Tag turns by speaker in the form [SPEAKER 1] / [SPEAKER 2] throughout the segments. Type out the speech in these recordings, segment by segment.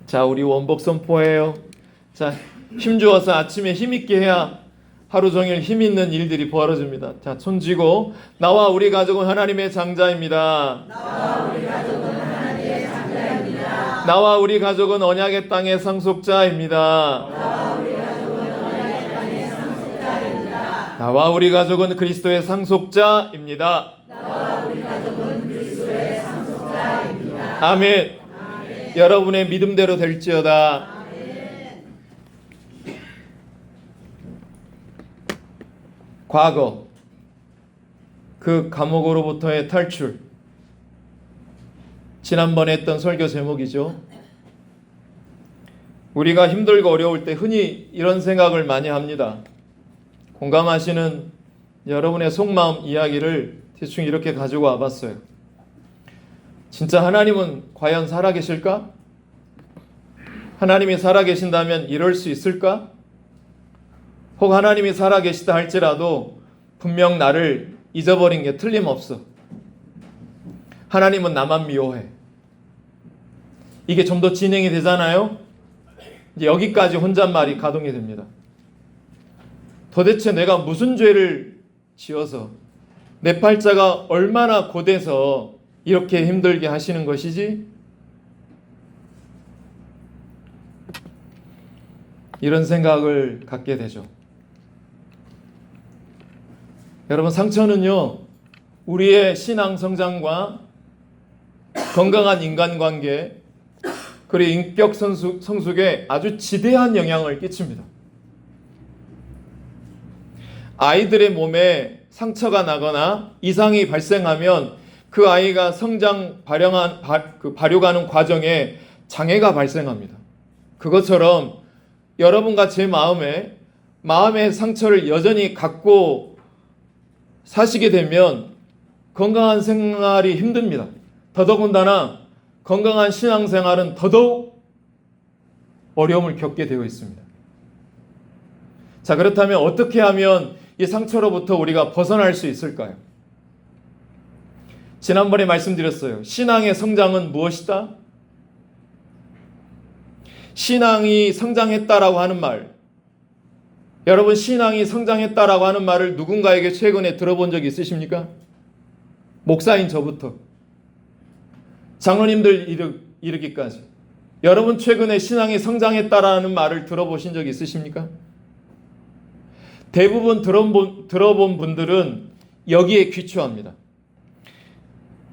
[SPEAKER 1] 자, 우리 원복 선포해요. 자, 힘주어서 아침에 힘있게 해야 하루 종일 힘있는 일들이 벌어집니다. 자, 손 쥐고 나와 우리 가족은 하나님의 장자입니다.
[SPEAKER 2] 나와 우리 가족은 하나님의 장자입니다.
[SPEAKER 1] 나와 우리 가족은 언약의 땅의 상속자입니다.
[SPEAKER 2] 나와 우리 가족은 언약의 땅의 상속자입니다.
[SPEAKER 1] 나와 우리 가족은 그리스도의 상속자입니다.
[SPEAKER 2] 나와 우리 가족은 그리스도의 상속자입니다.
[SPEAKER 1] 아멘. 여러분의 믿음대로 될지어다. 과거 그 감옥으로부터의 탈출, 지난번에 했던 설교 제목이죠. 우리가 힘들고 어려울 때 흔히 이런 생각을 많이 합니다. 공감하시는 여러분의 속마음 이야기를 대충 이렇게 가지고 와봤어요. 진짜 하나님은 과연 살아계실까? 하나님이 살아계신다면 이럴 수 있을까? 혹 하나님이 살아계시다 할지라도 분명 나를 잊어버린 게 틀림없어. 하나님은 나만 미워해. 이게 좀 더 진행이 되잖아요? 이제 여기까지 혼잣말이 가동이 됩니다. 도대체 내가 무슨 죄를 지어서 내 팔자가 얼마나 고돼서 이렇게 힘들게 하시는 것이지? 이런 생각을 갖게 되죠. 여러분, 상처는요, 우리의 신앙 성장과 건강한 인간관계, 그리고 인격 성숙에 아주 지대한 영향을 끼칩니다. 아이들의 몸에 상처가 나거나 이상이 발생하면 그 아이가 성장, 발육하는 과정에 장애가 발생합니다. 그것처럼 여러분과 제 마음의 상처를 여전히 갖고 사시게 되면 건강한 생활이 힘듭니다. 더더군다나 건강한 신앙생활은 더더욱 어려움을 겪게 되어 있습니다. 자, 그렇다면 어떻게 하면 이 상처로부터 우리가 벗어날 수 있을까요? 지난번에 말씀드렸어요. 신앙의 성장은 무엇이다? 신앙이 성장했다라고 하는 말, 여러분, 신앙이 성장했다라고 하는 말을 누군가에게 최근에 들어본 적이 있으십니까? 목사인 저부터 장로님들 이르기까지 여러분 최근에 신앙이 성장했다라는 말을 들어보신 적이 있으십니까? 대부분 들어본 분들은 여기에 귀추합니다.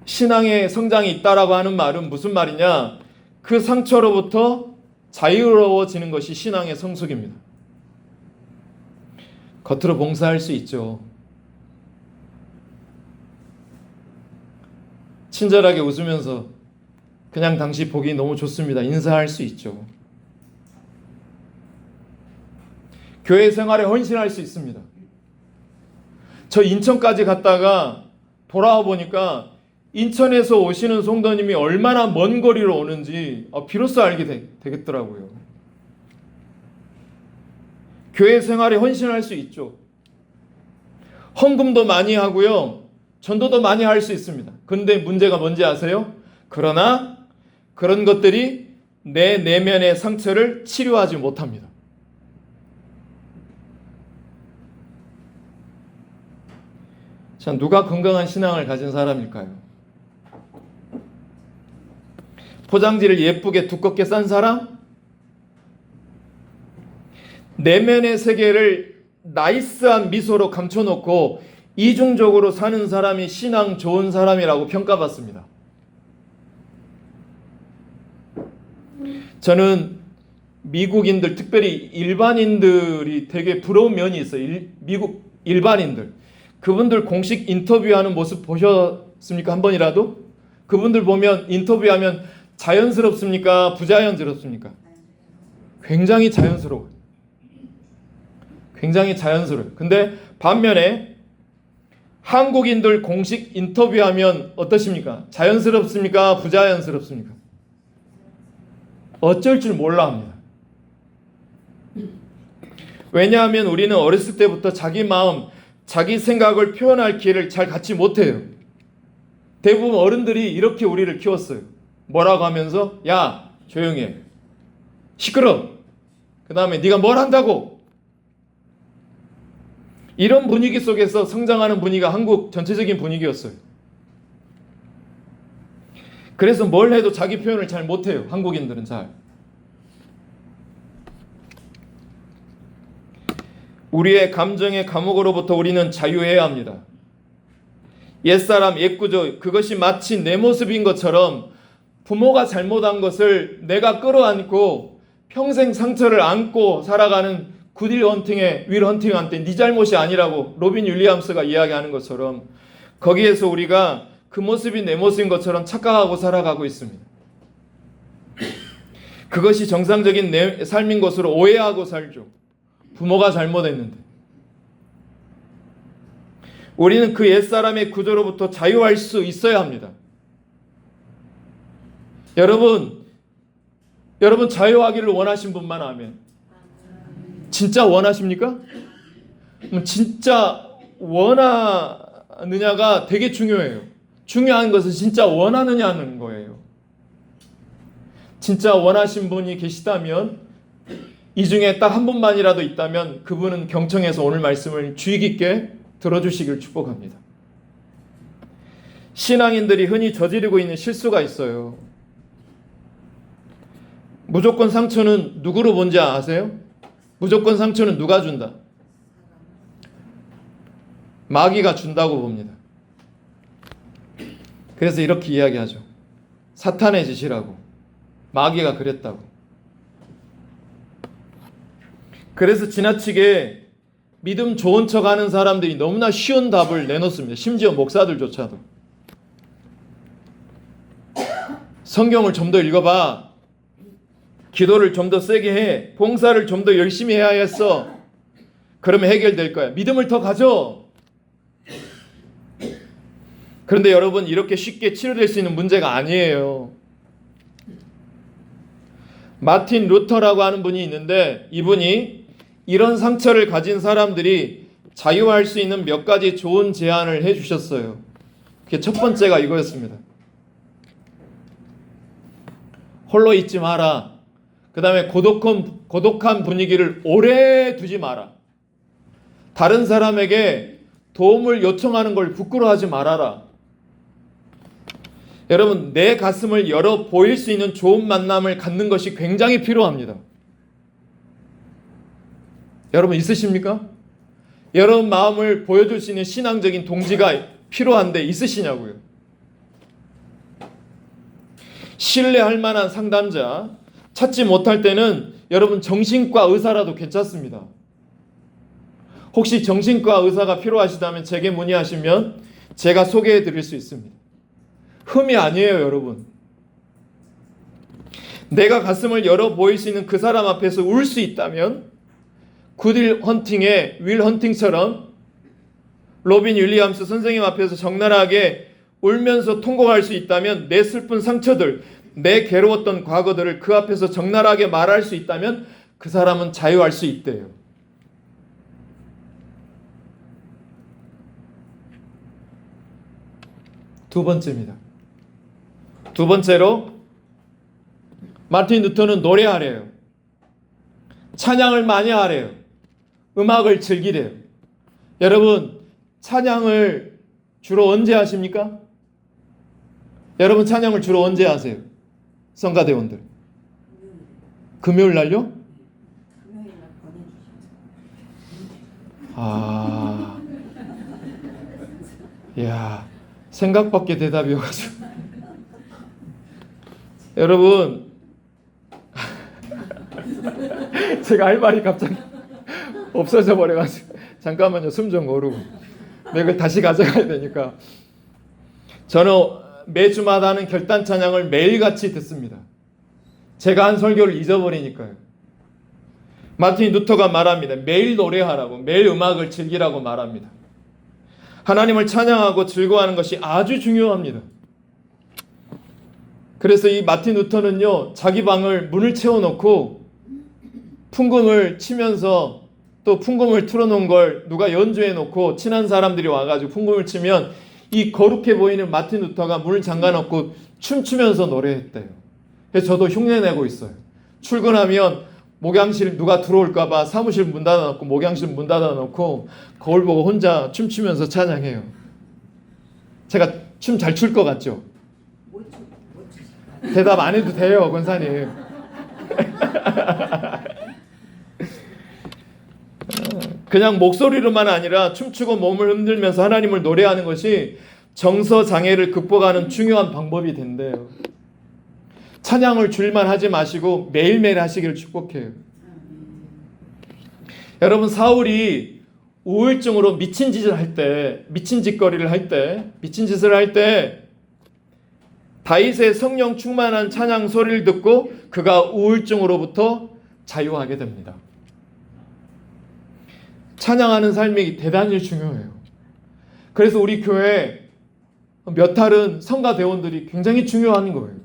[SPEAKER 1] 신앙의 성장이 있다라고 하는 말은 무슨 말이냐? 그 상처로부터 자유로워지는 것이 신앙의 성숙입니다. 겉으로 봉사할 수 있죠. 친절하게 웃으면서 그냥 당시 보기 너무 좋습니다. 인사할 수 있죠. 교회 생활에 헌신할 수 있습니다. 저 인천까지 갔다가 돌아와 보니까 인천에서 오시는 성도님이 얼마나 먼 거리로 오는지 비로소 알게 되겠더라고요. 교회 생활에 헌신할 수 있죠. 헌금도 많이 하고요. 전도도 많이 할 수 있습니다. 근데 문제가 뭔지 아세요? 그러나 그런 것들이 내 내면의 상처를 치료하지 못합니다. 자, 누가 건강한 신앙을 가진 사람일까요? 포장지를 예쁘게 두껍게 싼 사람? 내면의 세계를 나이스한 미소로 감춰놓고 이중적으로 사는 사람이 신앙 좋은 사람이라고 평가받습니다. 저는 미국인들, 특별히 일반인들이 되게 부러운 면이 있어요. 미국 일반인들. 그분들 공식 인터뷰하는 모습 보셨습니까? 한 번이라도? 그분들 보면 인터뷰하면 자연스럽습니까? 부자연스럽습니까? 굉장히 자연스러워요. 굉장히 자연스러워요. 근데 반면에 한국인들 공식 인터뷰하면 어떠십니까? 자연스럽습니까? 부자연스럽습니까? 어쩔 줄 몰라 합니다. 왜냐하면 우리는 어렸을 때부터 자기 마음, 자기 생각을 표현할 기회를 잘 갖지 못해요. 대부분 어른들이 이렇게 우리를 키웠어요. 뭐라고 하면서? 야, 조용히 해. 시끄러. 그 다음에 네가 뭘 한다고. 이런 분위기 속에서 성장하는 분위기가 한국 전체적인 분위기였어요. 그래서 뭘 해도 자기 표현을 잘 못해요. 한국인들은 잘. 우리의 감정의 감옥으로부터 우리는 자유해야 합니다. 옛사람, 옛구조, 그것이 마치 내 모습인 것처럼 부모가 잘못한 것을 내가 끌어안고 평생 상처를 안고 살아가는 굿윌 헌팅의 윌 헌팅한테 네 잘못이 아니라고 로빈 윌리엄스가 이야기하는 것처럼 거기에서 우리가 그 모습이 내 모습인 것처럼 착각하고 살아가고 있습니다. 그것이 정상적인 내 삶인 것으로 오해하고 살죠. 부모가 잘못했는데. 우리는 그 옛사람의 구조로부터 자유할 수 있어야 합니다. 여러분 자유하기를 원하신 분만 아멘. 진짜 원하십니까? 진짜 원하느냐가 되게 중요해요. 중요한 것은 진짜 원하느냐는 거예요. 진짜 원하신 분이 계시다면, 이 중에 딱 한 분만이라도 있다면 그분은 경청해서 오늘 말씀을 주의 깊게 들어주시길 축복합니다. 신앙인들이 흔히 저지르고 있는 실수가 있어요. 무조건 상처는 누구로 본지 아세요? 무조건 상처는 누가 준다? 마귀가 준다고 봅니다. 그래서 이렇게 이야기하죠. 사탄의 짓이라고. 마귀가 그랬다고. 그래서 지나치게 믿음 좋은 척 하는 사람들이 너무나 쉬운 답을 내놓습니다. 심지어 목사들조차도. 성경을 좀 더 읽어봐. 기도를 좀 더 세게 해. 봉사를 좀 더 열심히 해야 했어. 그러면 해결될 거야. 믿음을 더 가져. 그런데 여러분, 이렇게 쉽게 치료될 수 있는 문제가 아니에요. 마틴 루터라고 하는 분이 있는데, 이분이 이런 상처를 가진 사람들이 자유할 수 있는 몇 가지 좋은 제안을 해주셨어요. 그게 첫 번째가 이거였습니다. 홀로 있지 마라. 그 다음에 고독한 분위기를 오래 두지 마라. 다른 사람에게 도움을 요청하는 걸 부끄러워하지 말아라. 여러분, 내 가슴을 열어 보일 수 있는 좋은 만남을 갖는 것이 굉장히 필요합니다. 여러분 있으십니까? 여러분 마음을 보여줄 수 있는 신앙적인 동지가 필요한데 있으시냐고요? 신뢰할 만한 상담자 찾지 못할 때는 여러분 정신과 의사라도 괜찮습니다. 혹시 정신과 의사가 필요하시다면 제게 문의하시면 제가 소개해 드릴 수 있습니다. 흠이 아니에요, 여러분. 내가 가슴을 열어 보일 수 있는 그 사람 앞에서 울 수 있다면 굿윌 헌팅의 윌 헌팅처럼 로빈 윌리엄스 선생님 앞에서 적나라하게 울면서 통곡할 수 있다면, 내 슬픈 상처들, 내 괴로웠던 과거들을 그 앞에서 적나라하게 말할 수 있다면 그 사람은 자유할 수 있대요. 두 번째입니다. 두 번째로 마틴 루터는 노래하래요. 찬양을 많이 하래요. 음악을 즐기래요. 여러분, 찬양을 주로 언제 하십니까? 여러분 찬양을 주로 언제 하세요? 성가대원들. 금요일 날요? 이야, 생각밖에 대답이 와가지고. 여러분, 제가 할 말이 갑자기 없어져 버려가지고 잠깐만요, 숨 좀 고르고 이걸 다시 가져가야 되니까. 저는 매주마다 하는 결단 찬양을 매일같이 듣습니다. 제가 한 설교를 잊어버리니까요. 마틴 루터가 말합니다. 매일 노래하라고, 매일 음악을 즐기라고 말합니다. 하나님을 찬양하고 즐거워하는 것이 아주 중요합니다. 그래서 이 마틴 루터는요, 자기 방을 문을 채워놓고 풍금을 치면서, 또 풍금을 틀어놓은 걸 누가 연주해놓고 친한 사람들이 와가지고 풍금을 치면 이 거룩해 보이는 마틴 루터가 문을 잠가놓고 춤추면서 노래했대요. 그래서 저도 흉내내고 있어요. 출근하면 목양실 누가 들어올까봐 사무실 문 닫아놓고 목양실 문 닫아놓고 거울 보고 혼자 춤추면서 찬양해요. 제가 춤 잘 출 것 같죠? 대답 안 해도 돼요, 권사님. 그냥 목소리로만 아니라 춤추고 몸을 흔들면서 하나님을 노래하는 것이 정서 장애를 극복하는 중요한 방법이 된대요. 찬양을 줄만 하지 마시고 매일매일 하시기를 축복해요. 여러분, 사울이 우울증으로 미친 짓을 할 때, 미친 짓거리를 할 때, 미친 짓을 할 때 다윗의 성령 충만한 찬양 소리를 듣고 그가 우울증으로부터 자유하게 됩니다. 찬양하는 삶이 대단히 중요해요. 그래서 우리 교회 몇 할은 성가 대원들이 굉장히 중요한 거예요.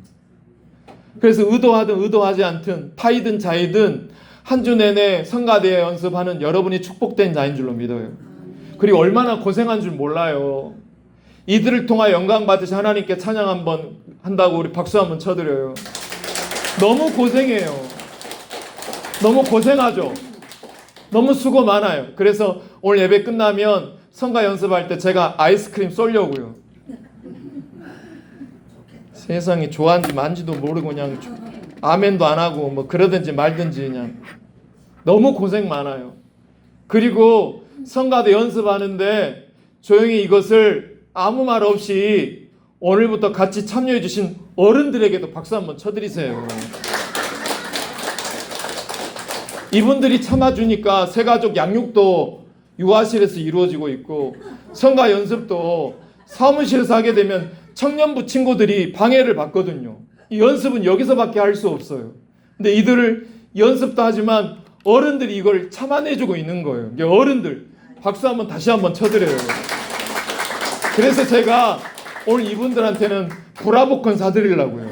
[SPEAKER 1] 그래서 의도하든 의도하지 않든 파이든 자이든 한 주 내내 성가대 연습하는 여러분이 축복된 자인 줄로 믿어요. 그리고 얼마나 고생한 줄 몰라요. 이들을 통하여 영광 받으시 하나님께 찬양 한번 한다고 우리 박수 한번 쳐드려요. 너무 고생해요. 너무 고생하죠. 너무 수고 많아요. 그래서 오늘 예배 끝나면 성가 연습할 때 제가 아이스크림 쏠려고요. 세상에 좋아한지 만지도 모르고 그냥 아멘도 안 하고 뭐 그러든지 말든지 그냥 너무 고생 많아요. 그리고 성가대 연습하는데 조용히 이것을 아무 말 없이 오늘부터 같이 참여해 주신 어른들에게도 박수 한번 쳐드리세요. 이분들이 참아주니까 새가족 양육도 유아실에서 이루어지고 있고 성가 연습도 사무실에서 하게 되면 청년부 친구들이 방해를 받거든요. 이 연습은 여기서밖에 할 수 없어요. 근데 이들을 연습도 하지만 어른들이 이걸 참아내주고 있는 거예요. 어른들 박수 한번 다시 한번 쳐드려요. 그래서 제가 오늘 이분들한테는 브라보콘 사드리려고요.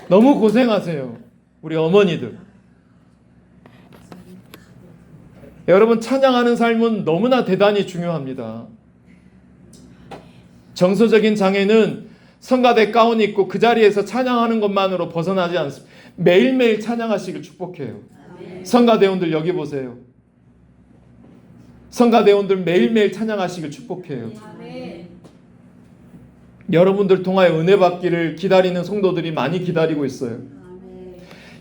[SPEAKER 1] 너무 고생하세요. 우리 어머니들. 여러분, 찬양하는 삶은 너무나 대단히 중요합니다. 정서적인 장애는 성가대 가운 입고 그 자리에서 찬양하는 것만으로 벗어나지 않습니다. 매일매일 찬양하시길 축복해요. 성가대원들 여기 보세요. 성가대원들 매일매일 찬양하시길 축복해요. 여러분들 통하여 은혜 받기를 기다리는 성도들이 많이 기다리고 있어요.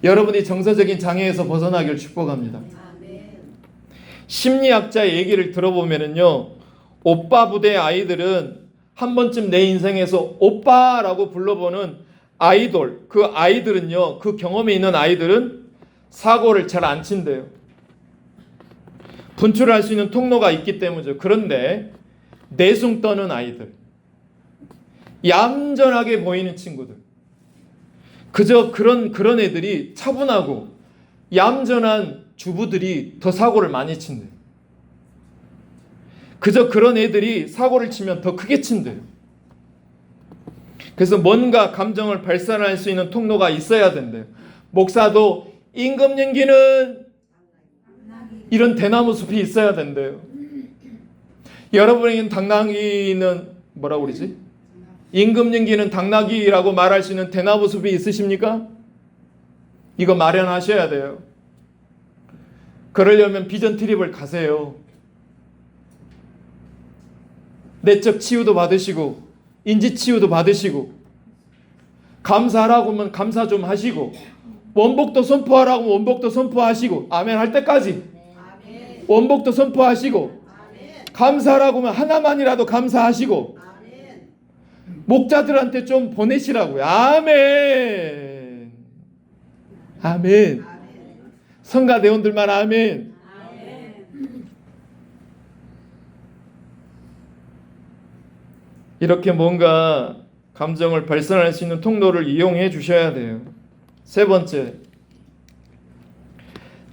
[SPEAKER 1] 여러분이 정서적인 장애에서 벗어나길 축복합니다. 심리학자의 얘기를 들어보면요, 오빠 부대 아이들은 한 번쯤 내 인생에서 오빠라고 불러보는 아이돌, 그 아이들은요, 그 경험이 있는 아이들은 사고를 잘 안 친대요. 분출할 수 있는 통로가 있기 때문이죠. 그런데 내숭 떠는 아이들, 얌전하게 보이는 친구들, 그저 그런 애들이 차분하고 얌전한 주부들이 더 사고를 많이 친대요. 그저 그런 애들이 사고를 치면 더 크게 친대요. 그래서 뭔가 감정을 발산할 수 있는 통로가 있어야 된대요. 목사도 임금님기는 이런 대나무 숲이 있어야 된대요. 여러분에게는 당나귀는 뭐라고 그러지? 임금님기는 당나귀라고 말할 수 있는 대나무 숲이 있으십니까? 이거 마련하셔야 돼요. 그러려면 비전 트립을 가세요. 내적 치유도 받으시고 인지 치유도 받으시고 감사하라고 하면 감사 좀 하시고 원복도 선포하라고 하면 원복도 선포하시고 아멘 할 때까지 원복도 선포하시고 감사하라고 하면 하나만이라도 감사하시고 목자들한테 좀 보내시라고요. 아멘. 아멘. 성가대원들만 아멘. 이렇게 뭔가 감정을 발산할 수 있는 통로를 이용해 주셔야 돼요. 세 번째,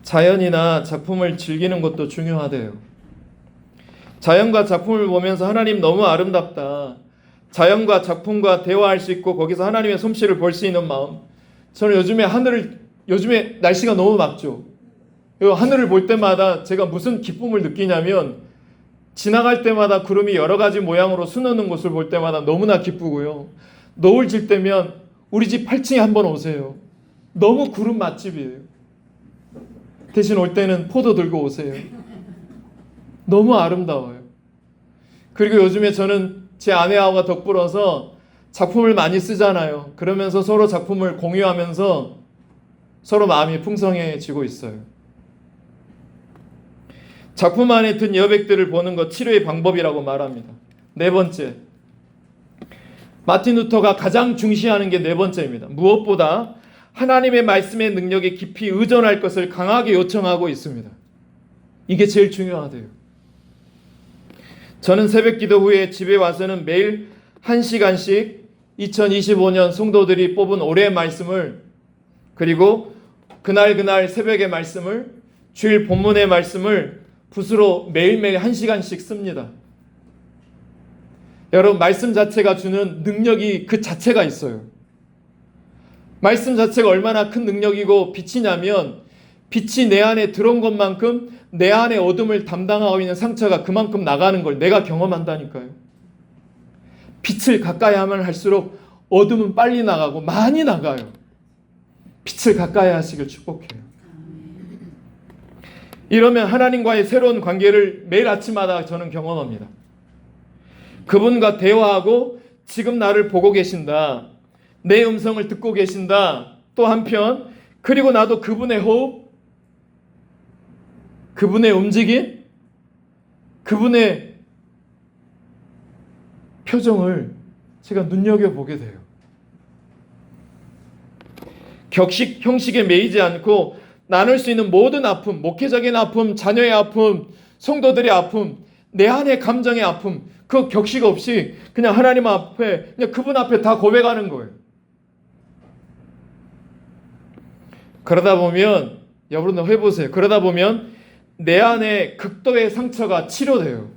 [SPEAKER 1] 자연이나 작품을 즐기는 것도 중요하대요. 자연과 작품을 보면서 하나님 너무 아름답다. 자연과 작품과 대화할 수 있고 거기서 하나님의 솜씨를 볼 수 있는 마음. 저는 요즘에 날씨가 너무 맑죠. 하늘을 볼 때마다 제가 무슨 기쁨을 느끼냐면 지나갈 때마다 구름이 여러 가지 모양으로 수놓는 곳을 볼 때마다 너무나 기쁘고요. 노을 질 때면 우리 집 8층에 한번 오세요. 너무 구름 맛집이에요. 대신 올 때는 포도 들고 오세요. 너무 아름다워요. 그리고 요즘에 저는 제 아내와 덕분어서 작품을 많이 쓰잖아요. 그러면서 서로 작품을 공유하면서 서로 마음이 풍성해지고 있어요. 작품 안에 든 여백들을 보는 것 치료의 방법이라고 말합니다. 네 번째, 마틴 루터가 가장 중시하는 게 네 번째입니다. 무엇보다 하나님의 말씀의 능력에 깊이 의존할 것을 강하게 요청하고 있습니다. 이게 제일 중요하대요. 저는 새벽 기도 후에 집에 와서는 매일 1시간씩 2025년 성도들이 뽑은 올해의 말씀을, 그리고 그날 새벽의 말씀을, 주일 본문의 말씀을 붓으로 매일매일 1시간씩 씁니다. 여러분, 말씀 자체가 주는 능력이 그 자체가 있어요. 말씀 자체가 얼마나 큰 능력이고 빛이냐면, 빛이 내 안에 들어온 것만큼 내 안에 어둠을 담당하고 있는 상처가 그만큼 나가는 걸 내가 경험한다니까요. 빛을 가까이 하면 할수록 어둠은 빨리 나가고 많이 나가요. 빛을 가까이 하시길 축복해요. 이러면 하나님과의 새로운 관계를 매일 아침마다 저는 경험합니다. 그분과 대화하고 지금 나를 보고 계신다, 내 음성을 듣고 계신다. 또 한편 그리고 나도 그분의 호흡, 그분의 움직임, 그분의 표정을 제가 눈여겨보게 돼요. 격식, 형식에 매이지 않고 나눌 수 있는 모든 아픔, 목회적인 아픔, 자녀의 아픔, 성도들의 아픔, 내 안의 감정의 아픔, 그 격식 없이 그냥 하나님 앞에, 그냥 그분 앞에 다 고백하는 거예요. 그러다 보면, 여러분들 해보세요. 그러다 보면 내 안에 극도의 상처가 치료돼요.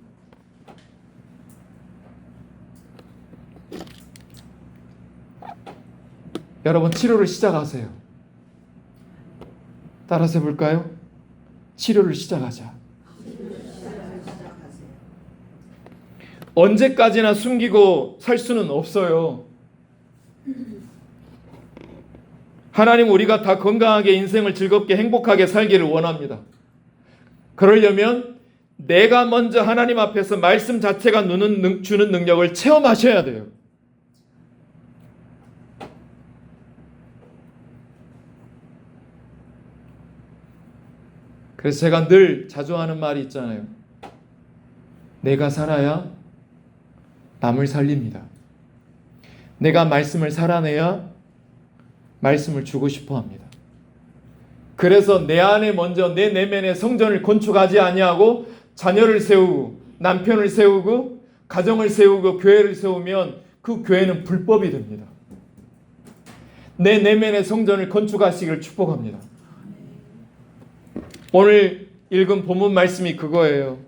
[SPEAKER 1] 여러분, 치료를 시작하세요. 따라서 해볼까요? 치료를 시작하자. 언제까지나 숨기고 살 수는 없어요. 하나님, 우리가 다 건강하게 인생을 즐겁게 행복하게 살기를 원합니다. 그러려면 내가 먼저 하나님 앞에서 말씀 자체가 주는 능력을 체험하셔야 돼요. 그래서 제가 늘 자주 하는 말이 있잖아요. 내가 살아야 남을 살립니다. 내가 말씀을 살아내야 말씀을 주고 싶어 합니다. 그래서 내 안에 먼저 내 내면의 성전을 건축하지 아니하고 자녀를 세우고 남편을 세우고 가정을 세우고 교회를 세우면 그 교회는 불법이 됩니다. 내 내면의 성전을 건축하시기를 축복합니다. 오늘 읽은 본문 말씀이 그거예요.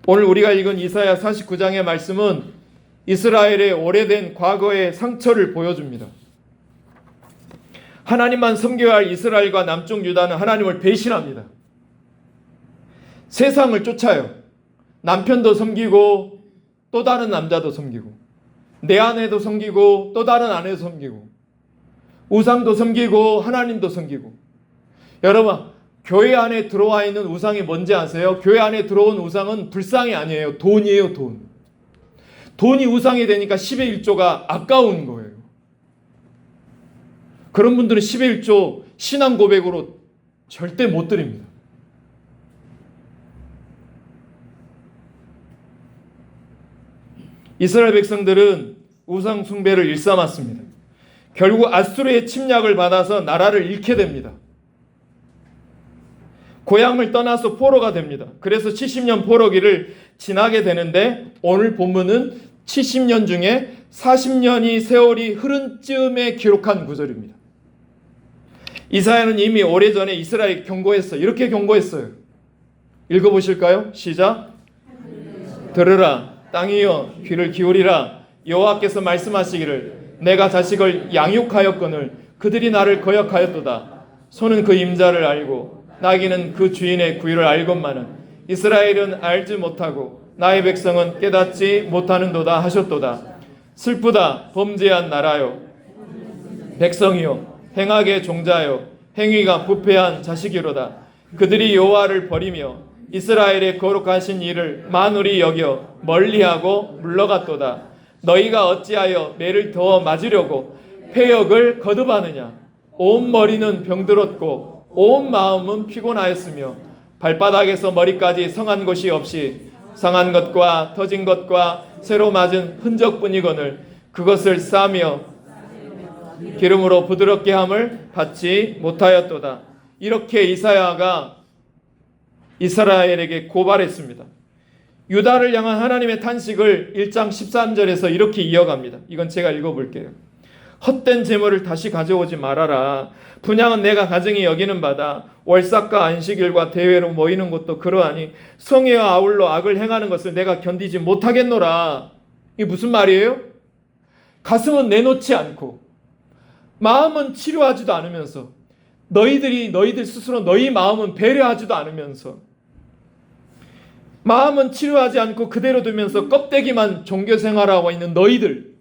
[SPEAKER 1] 오늘 우리가 읽은 이사야 49장의 말씀은 이스라엘의 오래된 과거의 상처를 보여줍니다. 하나님만 섬겨야 할 이스라엘과 남쪽 유다는 하나님을 배신합니다. 세상을 쫓아요. 남편도 섬기고 또 다른 남자도 섬기고 내 아내도 섬기고 또 다른 아내도 섬기고 우상도 섬기고 하나님도 섬기고. 여러분, 교회 안에 들어와 있는 우상이 뭔지 아세요? 교회 안에 들어온 우상은 불상이 아니에요. 돈이에요, 돈. 돈이 우상이 되니까 10의 1조가 아까운 거예요. 그런 분들은 10의 1조 신앙 고백으로 절대 못 드립니다. 이스라엘 백성들은 우상 숭배를 일삼았습니다. 결국 아수르의 침략을 받아서 나라를 잃게 됩니다. 고향을 떠나서 포로가 됩니다. 그래서 70년 포로기를 지나게 되는데 오늘 본문은 70년 중에 40년이 세월이 흐른 즈음에 기록한 구절입니다. 이사야는 이미 오래전에 이스라엘 경고했어요. 이렇게 경고했어요. 읽어보실까요? 시작. 들으라 땅이여 귀를 기울이라. 여호와께서 말씀하시기를 내가 자식을 양육하였거늘 그들이 나를 거역하였도다. 소는 그 임자를 알고 나귀는 그 주인의 구유를 알건만은 이스라엘은 알지 못하고 나의 백성은 깨닫지 못하는도다 하셨도다. 슬프다 범죄한 나라요 백성이요 행악의 종자요 행위가 부패한 자식이로다. 그들이 여호와를 버리며 이스라엘의 거룩하신 이를 만울이 여겨 멀리하고 물러갔도다. 너희가 어찌하여 매를 더 맞으려고 패역을 거듭하느냐. 온 머리는 병들었고 온 마음은 피곤하였으며 발바닥에서 머리까지 성한 곳이 없이 상한 것과 터진 것과 새로 맞은 흔적뿐이거늘 그것을 싸며 기름으로 부드럽게 함을 받지 못하였도다. 이렇게 이사야가 이스라엘에게 고발했습니다. 유다를 향한 하나님의 탄식을 1장 13절에서 이렇게 이어갑니다. 이건 제가 읽어볼게요. 헛된 재물을 다시 가져오지 말아라. 분향은 내가 가증히 여기는 바다. 월삭과 안식일과 대회로 모이는 것도 그러하니 성회와 아울러 악을 행하는 것을 내가 견디지 못하겠노라. 이게 무슨 말이에요? 가슴은 내놓지 않고 마음은 치료하지도 않으면서 너희들 스스로 너희 마음은 배려하지도 않으면서 마음은 치료하지 않고 그대로 두면서 껍데기만 종교 생활하고 있는 너희들,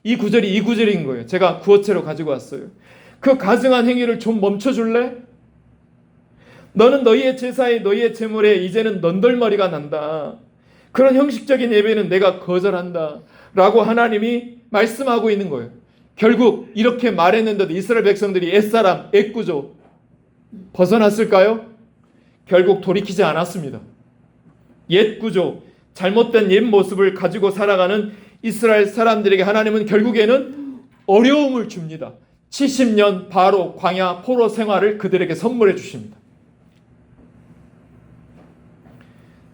[SPEAKER 1] 이 구절이 이 구절인 거예요. 제가 구어체로 가지고 왔어요. 그 가증한 행위를 좀 멈춰줄래? 너는 너희의 제사에 너희의 제물에 이제는 넌덜머리가 난다. 그런 형식적인 예배는 내가 거절한다 라고 하나님이 말씀하고 있는 거예요. 결국 이렇게 말했는데도 이스라엘 백성들이 옛사람, 옛구조 벗어났을까요? 결국 돌이키지 않았습니다. 옛구조, 잘못된 옛 모습을 가지고 살아가는 이스라엘 사람들에게 하나님은 결국에는 어려움을 줍니다. 70년 바로 광야 포로 생활을 그들에게 선물해 주십니다.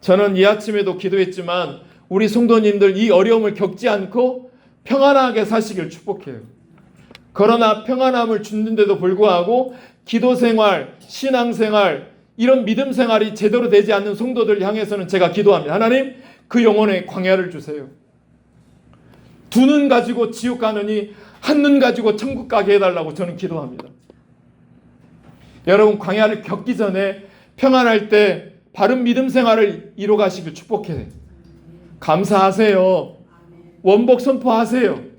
[SPEAKER 1] 저는 이 아침에도 기도했지만 우리 성도님들 이 어려움을 겪지 않고 평안하게 사시길 축복해요. 그러나 평안함을 주는데도 불구하고 기도생활, 신앙생활, 이런 믿음 생활이 제대로 되지 않는 성도들 향해서는 제가 기도합니다. 하나님, 그 영혼에 광야를 주세요. 두 눈 가지고 지옥 가느니 한 눈 가지고 천국 가게 해달라고 저는 기도합니다. 여러분, 광야를 겪기 전에 평안할 때 바른 믿음 생활을 이뤄가시길 축복해요. 감사하세요. 원복 선포하세요.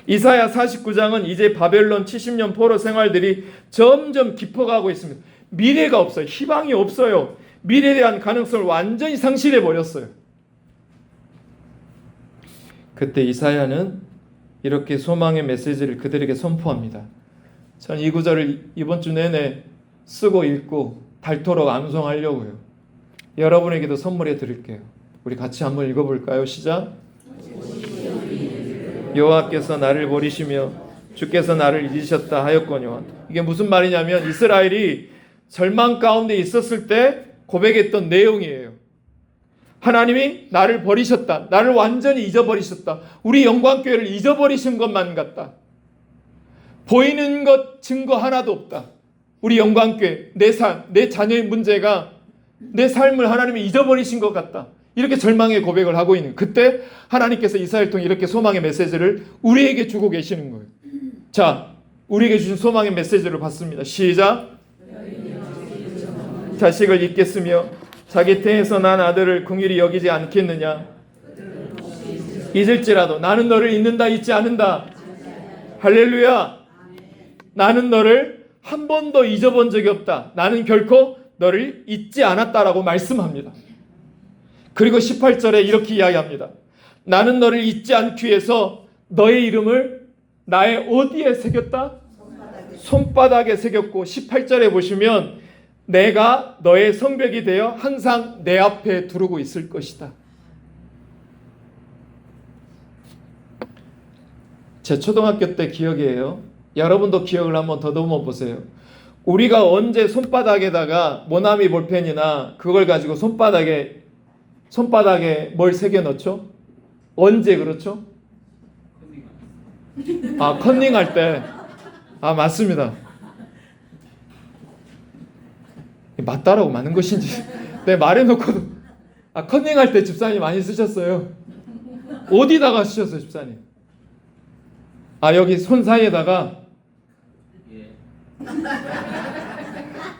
[SPEAKER 1] 이사야 49장은 이제 바벨론 70년 포로 생활들이 점점 깊어가고 있습니다. 미래가 없어요. 희망이 없어요. 미래에 대한 가능성을 완전히 상실해 버렸어요. 그때 이사야는 이렇게 소망의 메시지를 그들에게 선포합니다. 전 이 구절을 이번 주 내내 쓰고 읽고 닳도록 암송하려고요. 여러분에게도 선물해 드릴게요. 우리 같이 한번 읽어볼까요? 시작. 여호와께서 나를 버리시며 주께서 나를 잊으셨다 하였거니와. 이게 무슨 말이냐면 이스라엘이 절망 가운데 있었을 때 고백했던 내용이에요. 하나님이 나를 버리셨다. 나를 완전히 잊어버리셨다. 우리 영광교회를 잊어버리신 것만 같다. 보이는 것 증거 하나도 없다. 우리 영광교회, 내 삶, 내 자녀의 문제가 내 삶을 하나님이 잊어버리신 것 같다. 이렇게 절망의 고백을 하고 있는 그때 하나님께서 이사야를 통해 이렇게 소망의 메시지를 우리에게 주고 계시는 거예요. 자, 우리에게 주신 소망의 메시지를 받습니다. 시작. 자식을 잊겠으며 자기 태에서 난 아들을 긍휼히 여기지 않겠느냐. 잊을지라도 나는 너를 잊는다, 잊지 않는다. 할렐루야. 나는 너를 한 번도 잊어본 적이 없다. 나는 결코 너를 잊지 않았다라고 말씀합니다. 그리고 18절에 이렇게 이야기합니다. 나는 너를 잊지 않기 위해서 너의 이름을 나의 어디에 새겼다? 손바닥에 새겼고 18절에 보시면 내가 너의 성벽이 되어 항상 내 앞에 두르고 있을 것이다. 제 초등학교 때 기억이에요. 여러분도 기억을 한번 더듬어 보세요. 우리가 언제 손바닥에다가 모나미 볼펜이나 그걸 가지고 손바닥에 뭘 새겨 넣죠? 언제 그렇죠? 컨닝할 때. 맞습니다. 맞다라고 맞는 것인지 내 말해놓고도 컨닝할 때 집사님 많이 쓰셨어요. 어디다가 쓰셨어요, 집사님? 여기 손 사이에다가.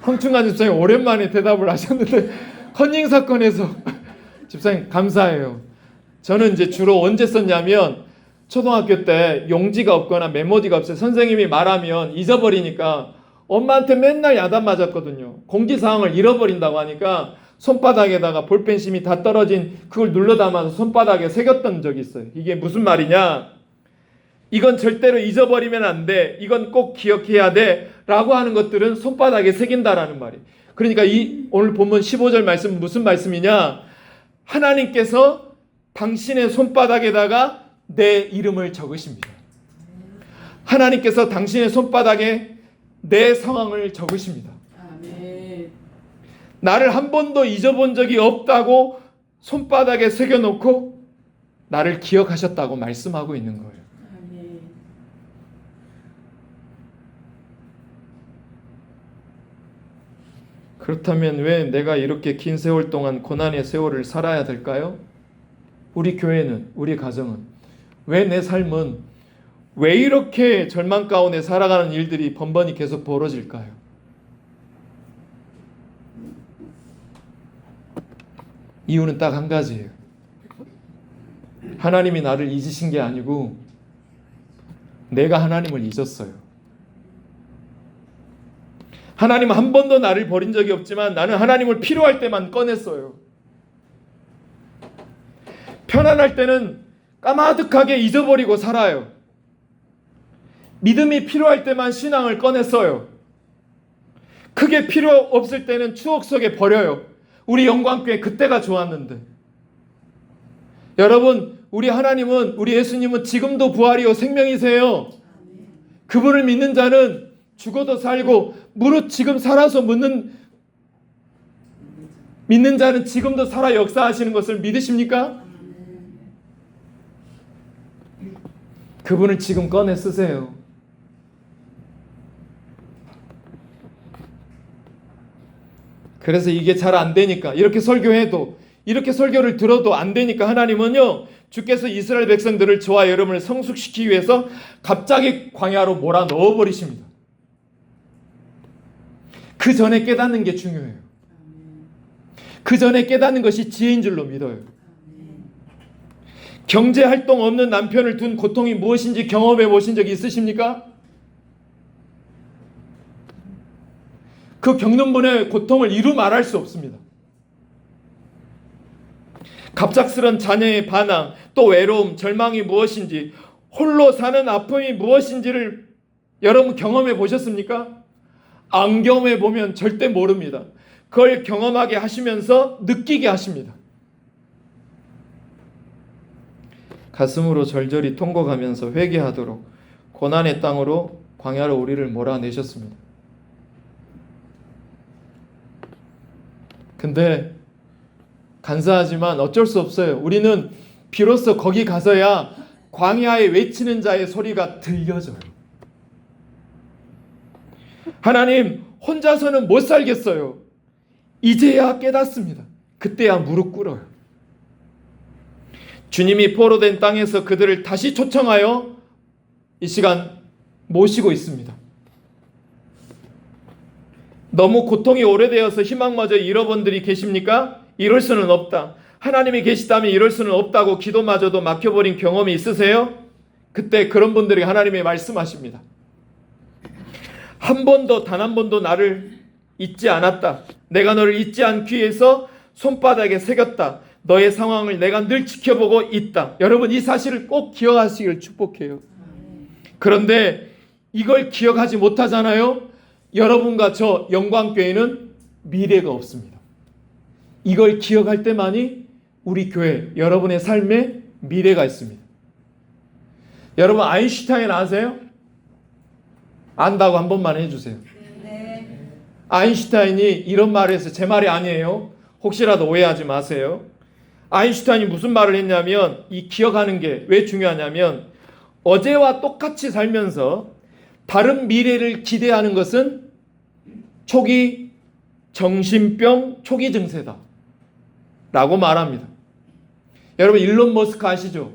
[SPEAKER 1] 황충관 집사님 오랜만에 대답을 하셨는데 컨닝 사건에서 집사님 감사해요. 저는 이제 주로 언제 썼냐면 초등학교 때 용지가 없거나 메모지가 없어요. 선생님이 말하면 잊어버리니까 엄마한테 맨날 야단 맞았거든요. 공지사항을 잃어버린다고 하니까 손바닥에다가 볼펜심이 다 떨어진 그걸 눌러 담아서 손바닥에 새겼던 적이 있어요. 이게 무슨 말이냐? 이건 절대로 잊어버리면 안 돼. 이건 꼭 기억해야 돼. 라고 하는 것들은 손바닥에 새긴다라는 말이에요. 그러니까 이 오늘 본문 15절 말씀은 무슨 말씀이냐? 하나님께서 당신의 손바닥에다가 내 이름을 적으십니다. 하나님께서 당신의 손바닥에 내 상황을 적으십니다.
[SPEAKER 2] 아멘.
[SPEAKER 1] 나를 한 번도 잊어본 적이 없다고 손바닥에 새겨놓고 나를 기억하셨다고 말씀하고 있는 거예요.
[SPEAKER 2] 아멘.
[SPEAKER 1] 그렇다면 왜 내가 이렇게 긴 세월 동안 고난의 세월을 살아야 될까요? 우리 교회는, 우리 가정은, 왜 내 삶은 왜 이렇게 절망 가운데 살아가는 일들이 번번이 계속 벌어질까요? 이유는 딱 한 가지예요. 하나님이 나를 잊으신 게 아니고 내가 하나님을 잊었어요. 하나님은 한 번도 나를 버린 적이 없지만 나는 하나님을 필요할 때만 꺼냈어요. 편안할 때는 까마득하게 잊어버리고 살아요. 믿음이 필요할 때만 신앙을 꺼냈어요. 크게 필요 없을 때는 추억 속에 버려요. 우리 영광교회 그때가 좋았는데. 여러분, 우리 하나님은, 우리 예수님은 지금도 부활이요 생명이세요. 그분을 믿는 자는 죽어도 살고 무릇 지금 살아서 믿는 자는 지금도 살아 역사하시는 것을 믿으십니까? 그분을 지금 꺼내 쓰세요. 그래서 이게 잘 안 되니까, 이렇게 설교해도, 이렇게 설교를 들어도 안 되니까 하나님은요, 주께서 이스라엘 백성들을 저와 여러분을 성숙시키기 위해서 갑자기 광야로 몰아 넣어버리십니다. 그 전에 깨닫는 게 중요해요. 그 전에 깨닫는 것이 지혜인 줄로 믿어요. 경제활동 없는 남편을 둔 고통이 무엇인지 경험해 보신 적이 있으십니까? 그 겪는 분의 고통을 이루 말할 수 없습니다. 갑작스런 자녀의 반항, 또 외로움, 절망이 무엇인지, 홀로 사는 아픔이 무엇인지를 여러분 경험해 보셨습니까? 안 경험해 보면 절대 모릅니다. 그걸 경험하게 하시면서 느끼게 하십니다. 가슴으로 절절히 통곡하면서 회개하도록 고난의 땅으로 광야로 우리를 몰아내셨습니다. 근데 간사하지만 어쩔 수 없어요. 우리는 비로소 거기 가서야 광야에 외치는 자의 소리가 들려져요. 하나님, 혼자서는 못 살겠어요. 이제야 깨닫습니다. 그때야 무릎 꿇어요. 주님이 포로된 땅에서 그들을 다시 초청하여 이 시간 모시고 있습니다. 너무 고통이 오래되어서 희망마저 잃어본 분들이 계십니까? 이럴 수는 없다. 하나님이 계시다면 이럴 수는 없다고 기도마저도 막혀버린 경험이 있으세요? 그때 그런 분들이 하나님이 말씀하십니다. 한 번도 단 한 번도 나를 잊지 않았다. 내가 너를 잊지 않기 위해서 손바닥에 새겼다. 너의 상황을 내가 늘 지켜보고 있다. 여러분, 이 사실을 꼭 기억하시길 축복해요. 그런데 이걸 기억하지 못하잖아요. 여러분과 저 영광교회는 미래가 없습니다. 이걸 기억할 때만이 우리 교회, 여러분의 삶에 미래가 있습니다. 여러분, 아인슈타인 아세요? 안다고 한 번만 해주세요.
[SPEAKER 2] 네.
[SPEAKER 1] 아인슈타인이 이런 말을 해서, 제 말이 아니에요. 혹시라도 오해하지 마세요. 아인슈타인이 무슨 말을 했냐면, 이 기억하는 게 왜 중요하냐면, 어제와 똑같이 살면서 다른 미래를 기대하는 것은 초기 정신병 초기 증세다 라고 말합니다. 여러분, 일론 머스크 아시죠?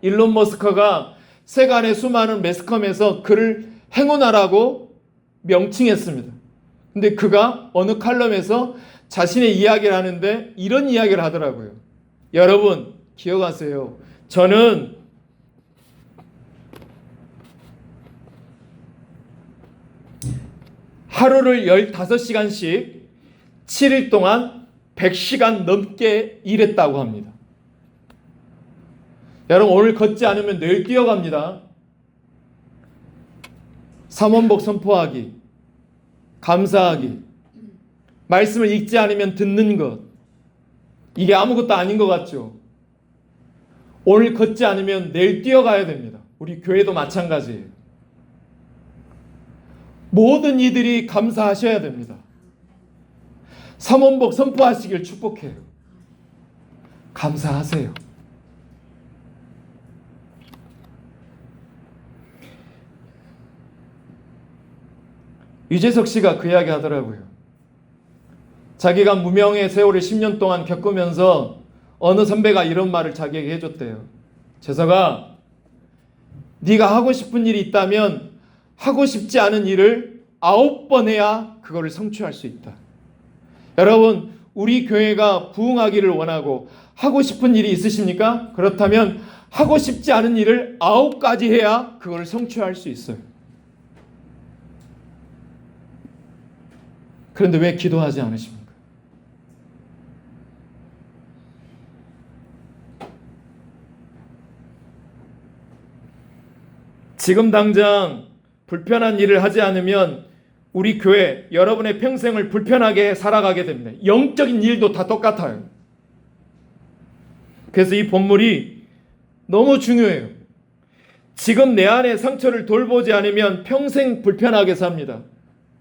[SPEAKER 1] 일론 머스크가 세간의 수많은 매스컴에서 그를 행운아라고 명칭했습니다. 근데 그가 어느 칼럼에서 자신의 이야기를 하는데 이런 이야기를 하더라고요. 여러분, 기억하세요. 저는 하루를 15시간씩 7일 동안 100시간 넘게 일했다고 합니다. 여러분, 오늘 걷지 않으면 내일 뛰어갑니다. 삼원복 선포하기, 감사하기, 말씀을 읽지 않으면 듣는 것, 이게 아무것도 아닌 것 같죠? 오늘 걷지 않으면 내일 뛰어가야 됩니다. 우리 교회도 마찬가지예요. 모든 이들이 감사하셔야 됩니다. 삼원복 선포하시길 축복해요. 감사하세요. 유재석 씨가 그 이야기 하더라고요. 자기가 무명의 세월을 10년 동안 겪으면서 어느 선배가 이런 말을 자기에게 해줬대요. 재석아, 네가 하고 싶은 일이 있다면 하고 싶지 않은 일을 9번 해야 그거를 성취할 수 있다. 여러분, 우리 교회가 부흥하기를 원하고 하고 싶은 일이 있으십니까? 그렇다면 하고 싶지 않은 일을 9가지 해야 그거를 성취할 수 있어요. 그런데 왜 기도하지 않으십니까? 지금 당장 불편한 일을 하지 않으면 우리 교회, 여러분의 평생을 불편하게 살아가게 됩니다. 영적인 일도 다 똑같아요. 그래서 이 본문이 너무 중요해요. 지금 내 안의 상처를 돌보지 않으면 평생 불편하게 삽니다.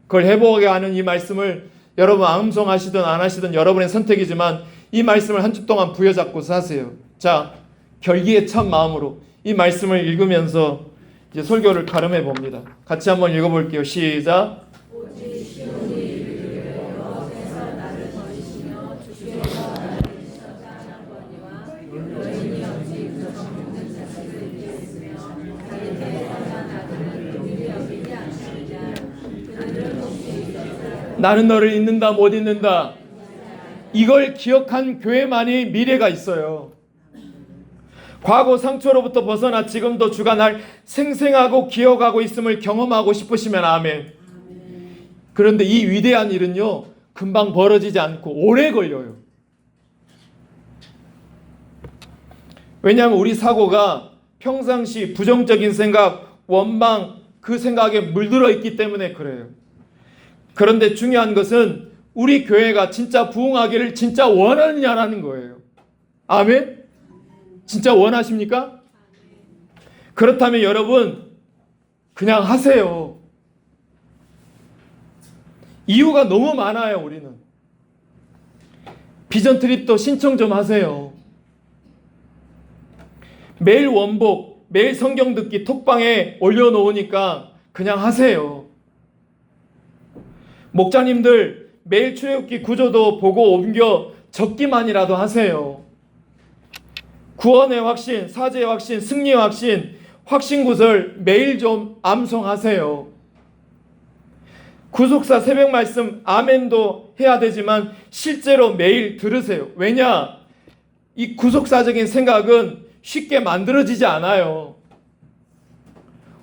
[SPEAKER 1] 그걸 회복하게 하는 이 말씀을 여러분 암송하시든 안 하시든 여러분의 선택이지만 이 말씀을 한 주 동안 부여잡고 사세요. 자, 결기에 찬 마음으로 이 말씀을 읽으면서 이제 설교를 가름해 봅니다. 같이 한번 읽어볼게요. 시작. 나는 너를 잊는다 못 잊는다. 이걸 기억한 교회만이 미래가 있어요. 과거 상처로부터 벗어나 지금도 주가 날 생생하고 기억하고 있음을 경험하고 싶으시면 아멘. 그런데 이 위대한 일은요, 금방 벌어지지 않고 오래 걸려요. 왜냐하면 우리 사고가 평상시 부정적인 생각, 원망, 그 생각에 물들어 있기 때문에 그래요. 그런데 중요한 것은 우리 교회가 진짜 부흥하기를 진짜 원하느냐라는 거예요. 아멘? 진짜 원하십니까? 그렇다면 여러분 그냥 하세요. 이유가 너무 많아요. 우리는 비전 트립도 신청 좀 하세요. 매일 원복, 매일 성경 듣기 톡방에 올려놓으니까 그냥 하세요. 목자님들 매일 출애굽기 구조도 보고 옮겨 적기만이라도 하세요. 구원의 확신, 사죄의 확신, 승리의 확신, 확신구설 매일 좀 암송하세요. 구속사 새벽 말씀 아멘도 해야 되지만 실제로 매일 들으세요. 왜냐? 이 구속사적인 생각은 쉽게 만들어지지 않아요.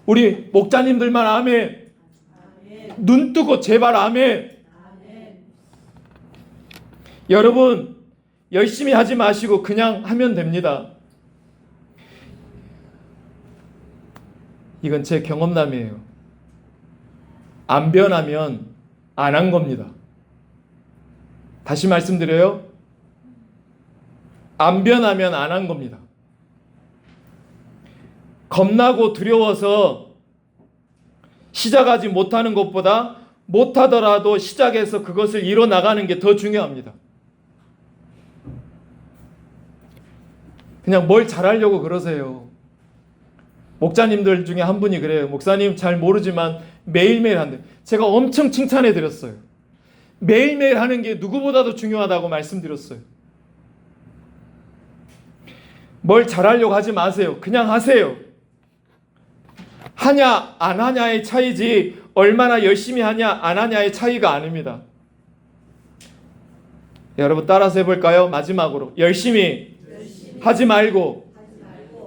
[SPEAKER 1] 우리 목자님들만 아멘. 눈 뜨고 제발 아멘. 여러분 열심히 하지 마시고 그냥 하면 됩니다. 이건 제 경험담이에요. 안 변하면 안 한 겁니다. 다시 말씀드려요. 안 변하면 안 한 겁니다. 겁나고 두려워서 시작하지 못하는 것보다 못하더라도 시작해서 그것을 이뤄나가는 게 더 중요합니다. 그냥 뭘 잘하려고 그러세요. 목자님들 중에 한 분이 그래요. 목사님 잘 모르지만 매일매일 한대. 제가 엄청 칭찬해 드렸어요. 매일매일 하는 게 누구보다도 중요하다고 말씀드렸어요. 뭘 잘하려고 하지 마세요. 그냥 하세요. 하냐 안 하냐의 차이지 얼마나 열심히 하냐 안 하냐의 차이가 아닙니다. 여러분 따라서 해볼까요? 마지막으로 열심히 하지 말고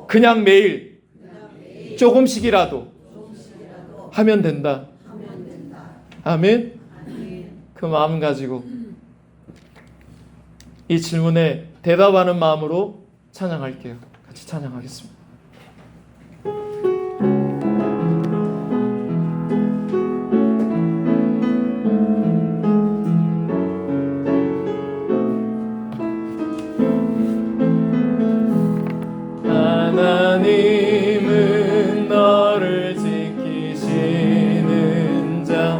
[SPEAKER 1] 그냥 매일 조금씩이라도 하면 된다. 아멘. 그 마음 가지고 이 질문에 대답하는 마음으로 찬양할게요. 같이 찬양하겠습니다. 하나님은 너를 지키시는 자,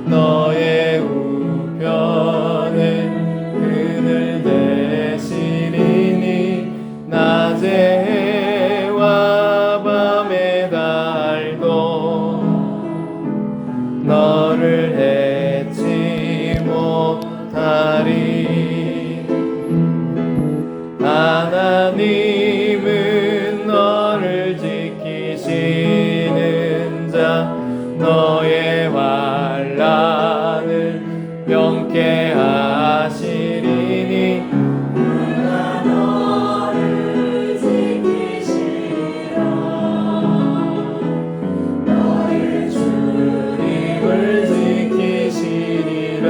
[SPEAKER 1] 너의 우편에 그늘 내시리니 낮의 해와 밤의 달도 너를 해치 못하리. 하나님은 너를 지키시는 자, 너의 환난을 명쾌하시리니 그가 너를 지키시리라. 너의 주님을 지키시리라.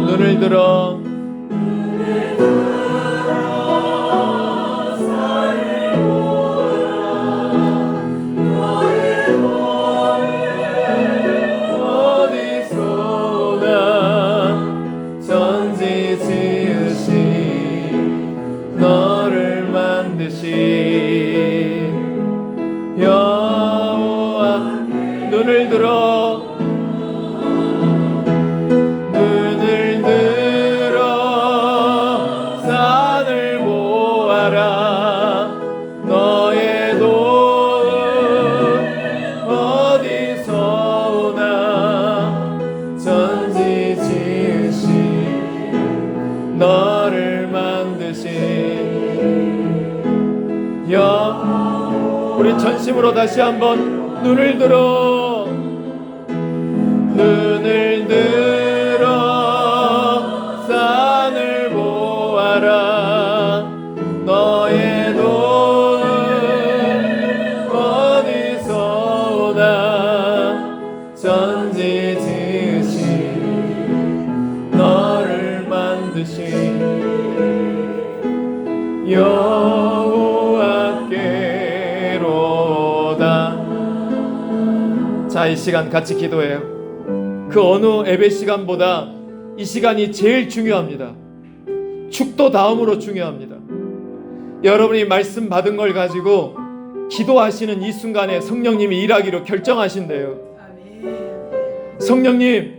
[SPEAKER 1] 눈을 들어 여호와, 눈을 들어 산을 보아라. 너의 도움 어디서 오나. 천지 지으신 너를 만드신 우리 전심으로 다시 한번 눈을 들어 산을 보아라. 너의 도움 어디서 오나. 천지 지으신 너를 만드신 여호와께로다. 자, 이 시간 같이 기도해요. 그 어느 예배 시간보다 이 시간이 제일 중요합니다. 축도 다음으로 중요합니다. 여러분이 말씀 받은 걸 가지고 기도하시는 이 순간에 성령님이 일하기로 결정하신대요. 성령님,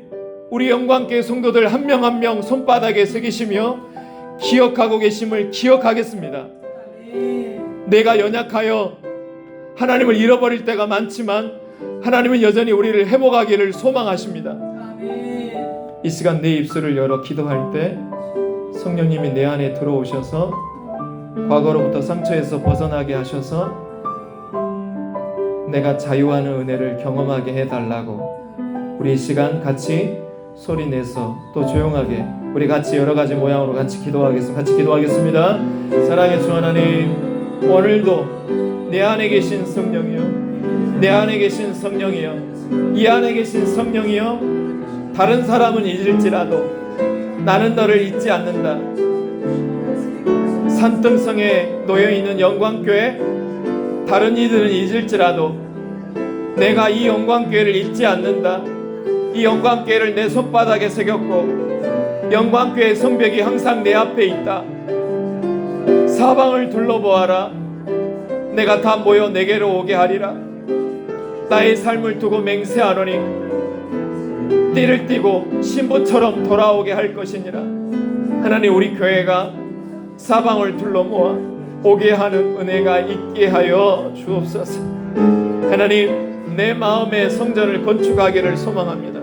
[SPEAKER 1] 우리 영광교회 성도들 한 명 한 명 손바닥에 새기시며 기억하고 계심을 기억하겠습니다. 내가 연약하여 하나님을 잃어버릴 때가 많지만 하나님은 여전히 우리를 회복하기를 소망하십니다. 이 시간 내 입술을 열어 기도할 때 성령님이 내 안에 들어오셔서 과거로부터 상처에서 벗어나게 하셔서 내가 자유하는 은혜를 경험하게 해달라고 우리 이 시간 같이 소리내서 또 조용하게 우리 같이 여러 가지 모양으로 같이 기도하겠습니다. 사랑의 주 하나님, 오늘도 내 안에 계신 성령이여, 내 안에 계신 성령이여, 이 안에 계신 성령이여, 다른 사람은 잊을지라도 나는 너를 잊지 않는다. 산등성에 놓여있는 영광교회, 다른 이들은 잊을지라도 내가 이 영광교회를 잊지 않는다. 이 영광교회를 내 손바닥에 새겼고 영광교회 성벽이 항상 내 앞에 있다. 사방을 둘러보아라. 내가 다 모여 내게로 오게 하리라. 나의 삶을 두고 맹세하노니 띠를 띠고 신부처럼 돌아오게 할 것이니라. 하나님, 우리 교회가 사방을 둘러 모아 오게 하는 은혜가 있게 하여 주옵소서. 하나님, 내 마음의 성전을 건축하기를 소망합니다.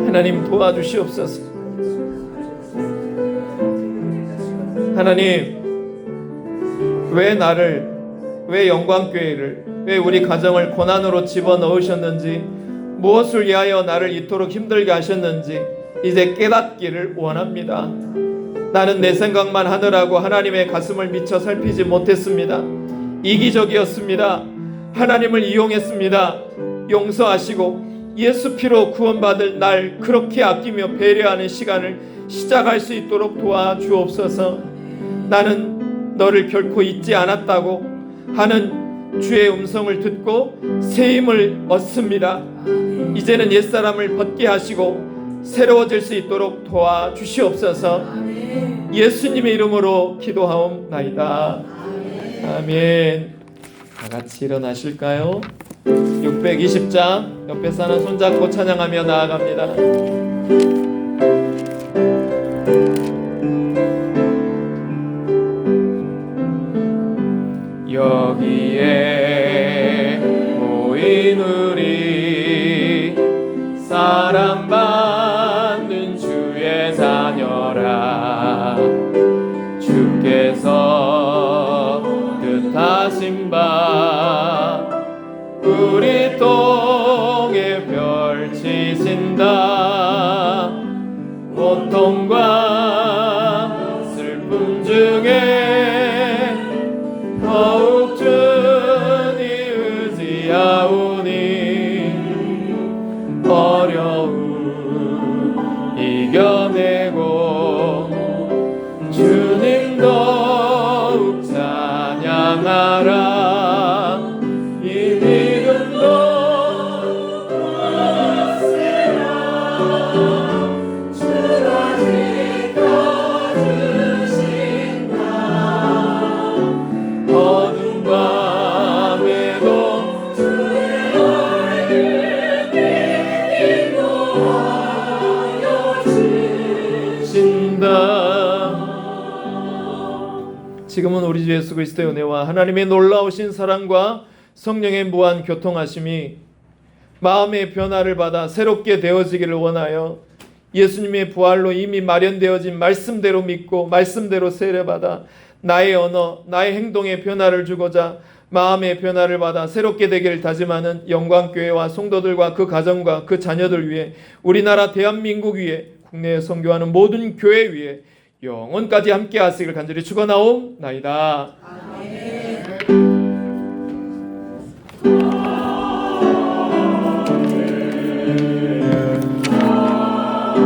[SPEAKER 1] 하나님, 도와주시옵소서. 하나님, 왜 영광교회를, 왜 우리 가정을 고난으로 집어넣으셨는지, 무엇을 위하여 나를 이토록 힘들게 하셨는지 이제 깨닫기를 원합니다. 나는 내 생각만 하느라고 하나님의 가슴을 미처 살피지 못했습니다. 이기적이었습니다. 하나님을 이용했습니다. 용서하시고 예수 피로 구원받을 날 그렇게 아끼며 배려하는 시간을 시작할 수 있도록 도와주옵소서. 나는 너를 결코 잊지 않았다고 하는 주의 음성을 듣고 새 힘을 얻습니다. 이제는 옛사람을 벗게 하시고 새로워질 수 있도록 도와주시옵소서. 예수님의 이름으로 기도하옵나이다. 아멘. 다 같이 일어나실까요? 620장 옆에 사는 손잡고 찬양하며 나아갑니다. 여기에 모인 우리 사랑받는 주의 자녀라. 주께서 뜻하신 바 우리 통에 펼치신다. 고통과 슬픔 중에 더욱 주니 의지하오니 어려움 이겨내고 주님 더욱 찬양하라. 이 믿음도 주가 지켜주신다. 어두운 밤에도 주의 얼굴 인도하여 주신다. 지금은 우리 주 예수 그리스도의 은혜와 하나님의 놀라우신 사랑과 성령의 무한 교통하심이 마음의 변화를 받아 새롭게 되어지기를 원하여 예수님의 부활로 이미 마련되어진 말씀대로 믿고 말씀대로 세례받아 나의 언어, 나의 행동에 변화를 주고자 마음의 변화를 받아 새롭게 되기를 다짐하는 영광교회와 성도들과 그 가정과 그 자녀들 위해 우리나라 대한민국 위에 국내에 선교하는 모든 교회 위에 영원까지 함께 하시길 간절히 축원하옵나이다.